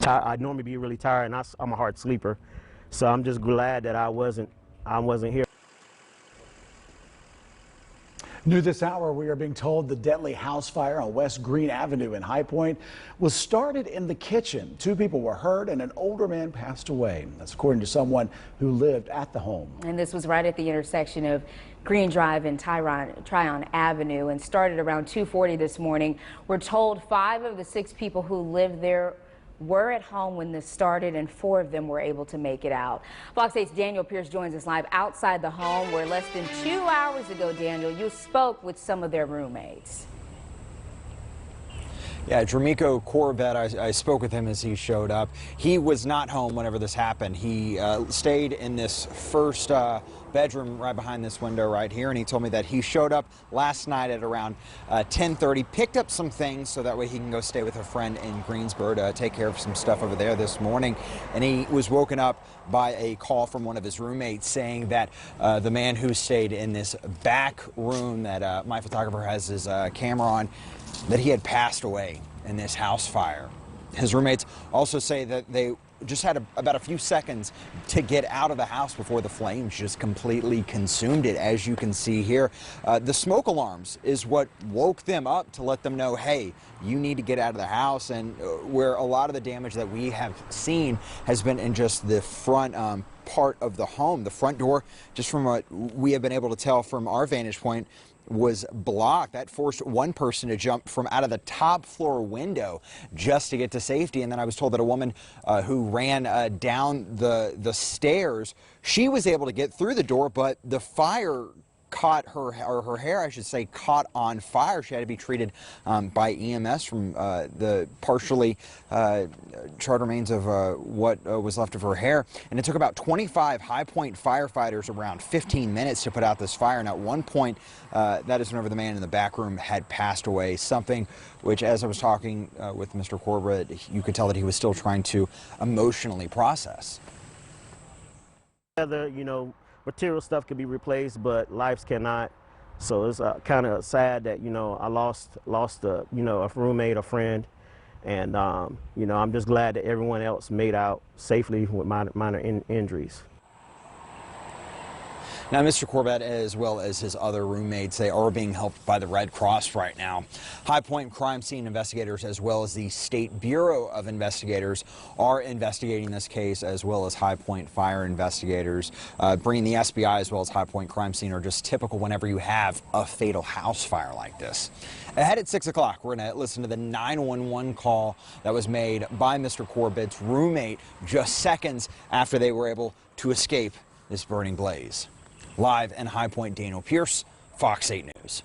I normally be really tired, and I'm a hard sleeper, so I'm just glad that I wasn't here. New this hour, we are being told the deadly house fire on West Green Avenue in High Point was started in the kitchen. 2 people were hurt and an older man passed away. That's according to someone who lived at the home. And this was right at the intersection of Green Drive and Tryon Avenue and started around 2:40 this morning. We're told 5 of the 6 people who lived there were at home when this started, and 4 of them were able to make it out. Fox 8's Daniel Pierce joins us live outside the home where less than 2 hours ago, Daniel, you spoke with some of their roommates. Yeah, Dramico Corbett, I spoke with him as he showed up. He was not home whenever this happened. He stayed in this first bedroom right behind this window right here, and he told me that he showed up last night at around 10:30, picked up some things so that way he can go stay with a friend in Greensboro to take care of some stuff over there this morning. And he was woken up by a call from one of his roommates saying that the man who stayed in this back room that my photographer has his camera on, that he had passed away in this house fire. His roommates also say that they just had about a few seconds to get out of the house before the flames just completely consumed it. As you can see here, the smoke alarms is what woke them up to let them know, hey, you need to get out of the house. And where a lot of the damage that we have seen has been in just the front part of the home. The front door, just from what we have been able to tell from our vantage point, was blocked. That forced one person to jump from out of the top floor window just to get to safety. And then I was told that a woman who ran down the stairs, she was able to get through the door, but the fire caught her hair, I should say, caught on fire. She had to be treated by EMS from the partially charred remains of what was left of her hair. And it took about 25 High Point firefighters around 15 minutes to put out this fire. And at one point, that is whenever the man in the back room had passed away, something which, as I was talking with Mr. Corbett, you could tell that he was still trying to emotionally process. Material stuff can be replaced, but lives cannot. So it's kind of sad that I lost a a roommate, a friend, and I'm just glad that everyone else made out safely with minor injuries. Now, Mr. Corbett, as well as his other roommates, they are being helped by the Red Cross right now. High Point crime scene investigators, as well as the State Bureau of Investigators, are investigating this case, as well as High Point fire investigators. Bringing the SBI as well as High Point crime scene are just typical whenever you have a fatal house fire like this. Ahead at 6 o'clock, we're going to listen to the 911 call that was made by Mr. Corbett's roommate just seconds after they were able to escape this burning blaze. Live in High Point, Daniel Pierce, Fox 8 News.